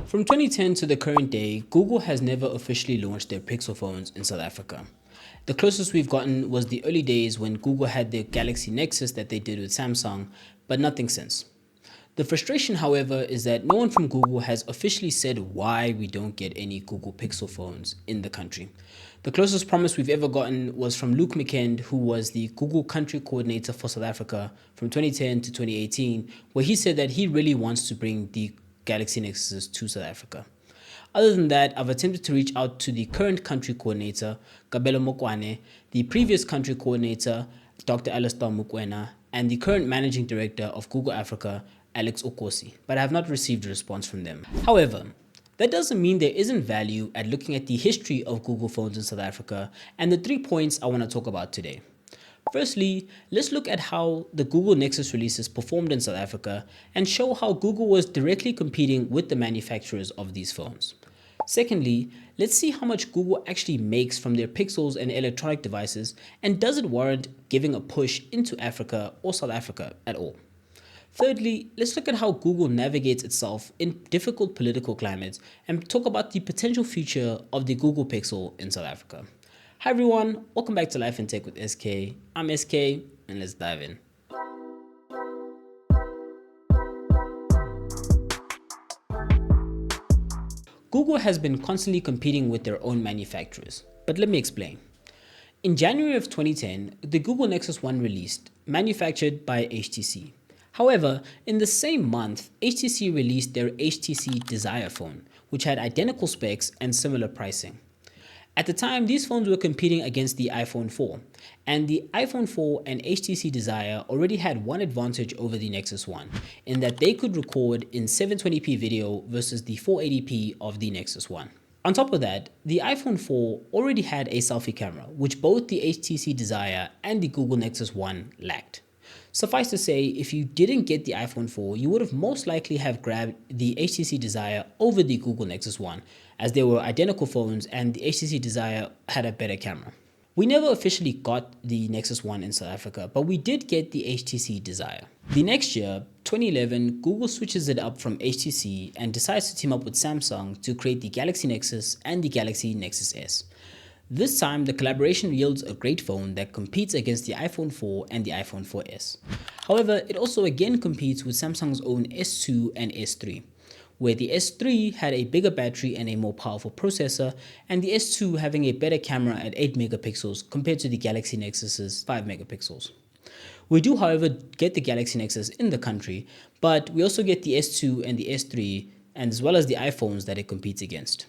From 2010 to the current day, Google has never officially launched their Pixel phones in South Africa. The closest we've gotten was the early days when Google had their Galaxy Nexus that they did with Samsung, but nothing since. The frustration, however, is that no one from Google has officially said why we don't get any Google Pixel phones in the country. The closest promise we've ever gotten was from Luke McKend, who was the Google country coordinator for South Africa from 2010 to 2018, where he said that he really wants to bring the Galaxy Nexus to South Africa. Other than that, I've attempted to reach out to the current country coordinator, Kabelo Mokwane, the previous country coordinator, Dr. Alistair Mukwena, and the current managing director of Google Africa, Alex Okosi, but I have not received a response from them. However, that doesn't mean there isn't value at looking at the history of Google phones in South Africa and the 3 points I want to talk about today. Firstly, let's look at how the Google Nexus releases performed in South Africa and show how Google was directly competing with the manufacturers of these phones. Secondly, let's see how much Google actually makes from their Pixels and electronic devices, and does it warrant giving a push into Africa or South Africa at all. Thirdly, let's look at how Google navigates itself in difficult political climates and talk about the potential future of the Google Pixel in South Africa. Hi everyone, welcome back to Life in Tech with SK. I'm SK, and let's dive in. Google has been constantly competing with their own manufacturers, but let me explain. In January of 2010, the Google Nexus 1 released, manufactured by HTC. However, in the same month, HTC released their HTC Desire phone, which had identical specs and similar pricing. At the time, these phones were competing against the iPhone 4, and the iPhone 4 and HTC Desire already had one advantage over the Nexus 1, in that they could record in 720p video versus the 480p of the Nexus 1. On top of that, the iPhone 4 already had a selfie camera, which both the HTC Desire and the Google Nexus 1 lacked. Suffice to say, if you didn't get the iPhone 4, you would have most likely have grabbed the HTC Desire over the Google Nexus 1, as they were identical phones and the HTC Desire had a better camera. We never officially got the Nexus 1 in South Africa, but we did get the HTC Desire. The next year, 2011, Google switches it up from HTC and decides to team up with Samsung to create the Galaxy Nexus and the Galaxy Nexus S. This time, the collaboration yields a great phone that competes against the iPhone 4 and the iPhone 4S. However, it also again competes with Samsung's own S2 and S3, where the S3 had a bigger battery and a more powerful processor, and the S2 having a better camera at 8 megapixels compared to the Galaxy Nexus's 5 megapixels. We do, however, get the Galaxy Nexus in the country, but we also get the S2 and the S3, and as well as the iPhones that it competes against.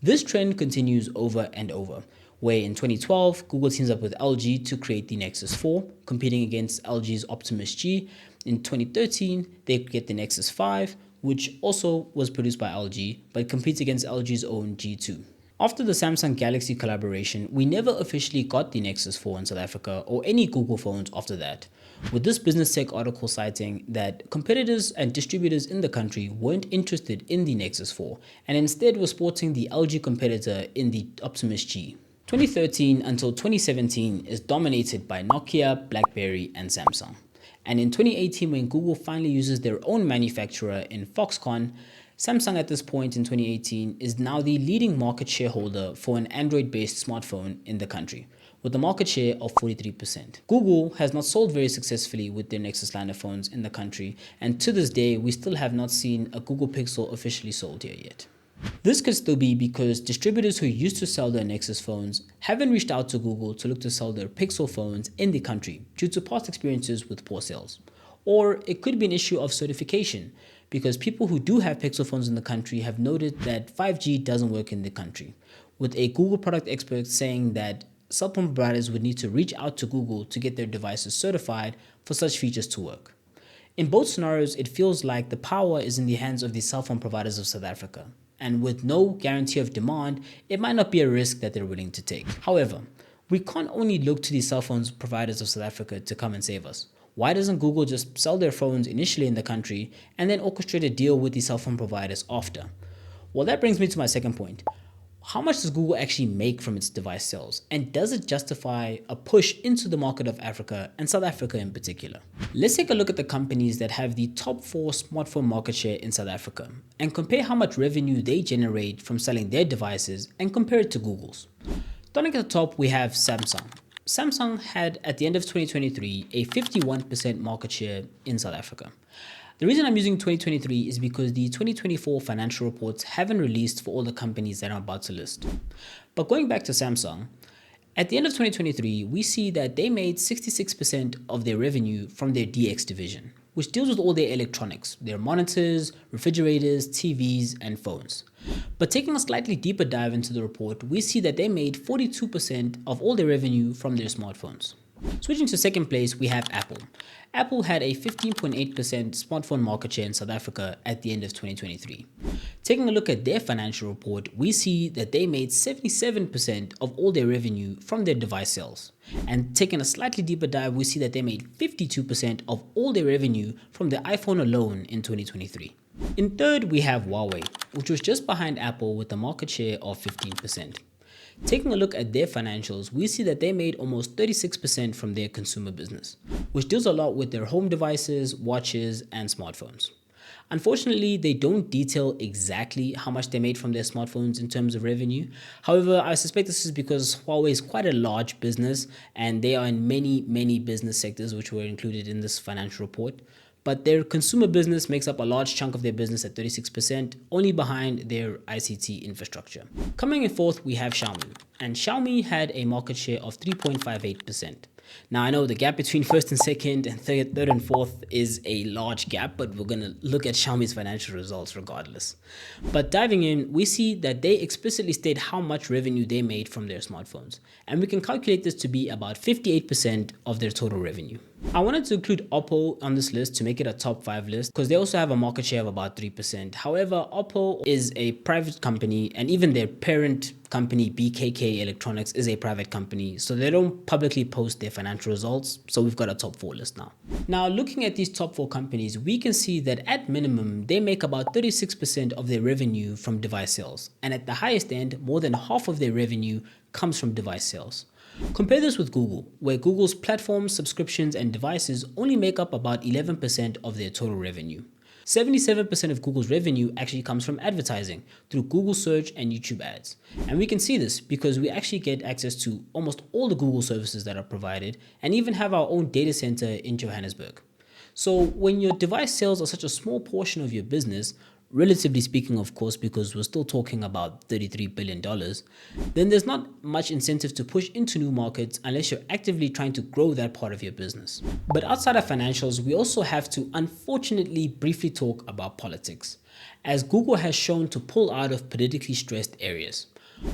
This trend continues over and over, where in 2012, Google teams up with LG to create the Nexus 4, competing against LG's Optimus G. In 2013, they get the Nexus 5, which also was produced by LG, but competes against LG's own G2. After the Samsung Galaxy collaboration, we never officially got the Nexus 4 in South Africa or any Google phones after that, with this Business Tech article citing that competitors and distributors in the country weren't interested in the Nexus 4 and instead were sporting the LG competitor in the Optimus G. 2013 until 2017 is dominated by Nokia, BlackBerry, and Samsung. And in 2018, when Google finally uses their own manufacturer in Foxconn, Samsung at this point in 2018 is now the leading market shareholder for an Android-based smartphone in the country, with a market share of 43%. Google has not sold very successfully with their Nexus line of phones in the country, and to this day, we still have not seen a Google Pixel officially sold here yet. This could still be because distributors who used to sell their Nexus phones haven't reached out to Google to look to sell their Pixel phones in the country due to past experiences with poor sales. Or it could be an issue of certification, because people who do have Pixel phones in the country have noted that 5G doesn't work in the country, with a Google product expert saying that cell phone providers would need to reach out to Google to get their devices certified for such features to work. In both scenarios, it feels like the power is in the hands of the cell phone providers of South Africa, and with no guarantee of demand, it might not be a risk that they're willing to take. However, we can't only look to the cell phone providers of South Africa to come and save us. Why doesn't Google just sell their phones initially in the country and then orchestrate a deal with the cell phone providers after? Well, that brings me to my second point. How much does Google actually make from its device sales? And does it justify a push into the market of Africa and South Africa in particular? Let's take a look at the companies that have the top 4 smartphone market share in South Africa and compare how much revenue they generate from selling their devices and compare it to Google's. Starting at the top, we have Samsung. Samsung had, at the end of 2023, a 51% market share in South Africa. The reason I'm using 2023 is because the 2024 financial reports haven't released for all the companies that I'm about to list. But going back to Samsung, at the end of 2023, we see that they made 66% of their revenue from their DX division, which deals with all their electronics, their monitors, refrigerators, TVs, and phones. But taking a slightly deeper dive into the report, we see that they made 42% of all their revenue from their smartphones. Switching to second place, we have Apple. Apple had a 15.8% smartphone market share in South Africa at the end of 2023. Taking a look at their financial report, we see that they made 77% of all their revenue from their device sales. And taking a slightly deeper dive, we see that they made 52% of all their revenue from their iPhone alone in 2023. In third, we have Huawei, which was just behind Apple with a market share of 15%. Taking a look at their financials, we see that they made almost 36% from their consumer business, which deals a lot with their home devices, watches, and smartphones. Unfortunately, they don't detail exactly how much they made from their smartphones in terms of revenue. However, I suspect this is because Huawei is quite a large business and they are in many business sectors which were included in this financial report. But their consumer business makes up a large chunk of their business at 36%, only behind their ICT infrastructure. Coming in fourth, we have Xiaomi, and Xiaomi had a market share of 3.58%. Now, I know the gap between first and second and third and fourth is a large gap, but we're going to look at Xiaomi's financial results regardless. But diving in, we see that they explicitly state how much revenue they made from their smartphones, and we can calculate this to be about 58% of their total revenue. I wanted to include Oppo on this list to make it a top 5 list because they also have a market share of about 3%. However, Oppo is a private company and even their parent company BKK Electronics is a private company, so they don't publicly post their financial results, so we've got a top 4 list now. Now, looking at these top 4 companies, we can see that at minimum, they make about 36% of their revenue from device sales, and at the highest end, more than half of their revenue comes from device sales. Compare this with Google, where Google's platforms, subscriptions, and devices only make up about 11% of their total revenue. 77% of Google's revenue actually comes from advertising through Google search and YouTube ads. And we can see this because we actually get access to almost all the Google services that are provided and even have our own data center in Johannesburg. So when your device sales are such a small portion of your business, relatively speaking, of course, because we're still talking about $33 billion, then there's not much incentive to push into new markets unless you're actively trying to grow that part of your business. But outside of financials, we also have to unfortunately briefly talk about politics, as Google has shown to pull out of politically stressed areas.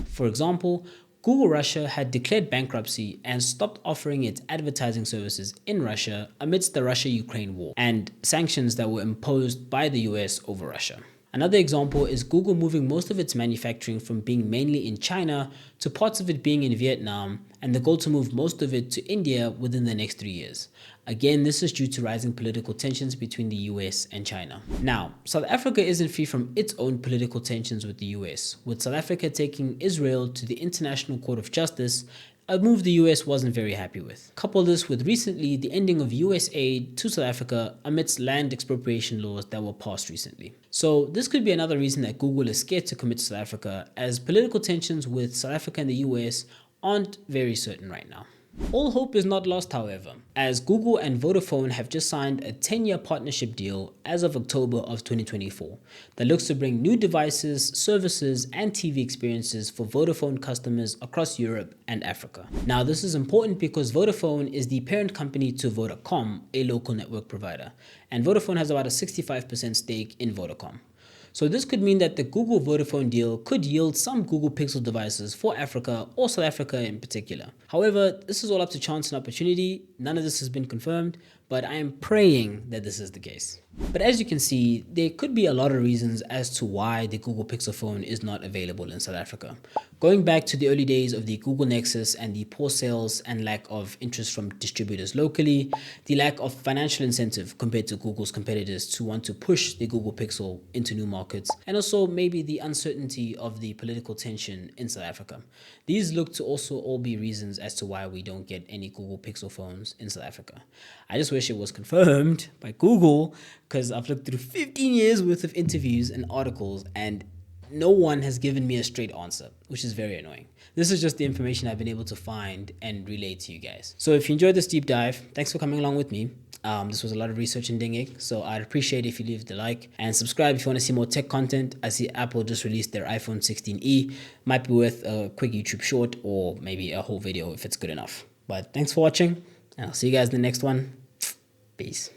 For example, Google Russia had declared bankruptcy and stopped offering its advertising services in Russia amidst the Russia-Ukraine war and sanctions that were imposed by the US over Russia. Another example is Google moving most of its manufacturing from being mainly in China to parts of it being in Vietnam, and the goal to move most of it to India within the next 3 years. Again, this is due to rising political tensions between the US and China. Now, South Africa isn't free from its own political tensions with the US, with South Africa taking Israel to the International Court of Justice, a move the US wasn't very happy with. Couple this with recently the ending of US aid to South Africa amidst land expropriation laws that were passed recently. So this could be another reason that Google is scared to commit to South Africa, as political tensions with South Africa and the US aren't very certain right now. All hope is not lost, however, as Google and Vodafone have just signed a 10-year partnership deal as of October of 2024 that looks to bring new devices, services, and TV experiences for Vodafone customers across Europe and Africa. Now, this is important because Vodafone is the parent company to Vodacom, a local network provider, and Vodafone has about a 65% stake in Vodacom. So this could mean that the Google Vodafone deal could yield some Google Pixel devices for Africa or South Africa in particular. However, this is all up to chance and opportunity. None of this has been confirmed, but I am praying that this is the case. But as you can see, there could be a lot of reasons as to why the Google Pixel phone is not available in South Africa. Going back to the early days of the Google Nexus and the poor sales and lack of interest from distributors locally, the lack of financial incentive compared to Google's competitors to want to push the Google Pixel into new markets, and also maybe the uncertainty of the political tension in South Africa. These look to also all be reasons as to why we don't get any Google Pixel phones in South Africa. I just wish it was confirmed by Google, because I've looked through 15 years worth of interviews and articles and no one has given me a straight answer, which is very annoying. This is just the information I've been able to find and relay to you guys. So if you enjoyed this deep dive, thanks for coming along with me. This was a lot of research and dinging, so I'd appreciate if you leave the like and subscribe if you want to see more tech content. I see Apple just released their iPhone 16e. Might be worth a quick YouTube short or maybe a whole video if it's good enough. But thanks for watching, and I'll see you guys in the next one. Peace.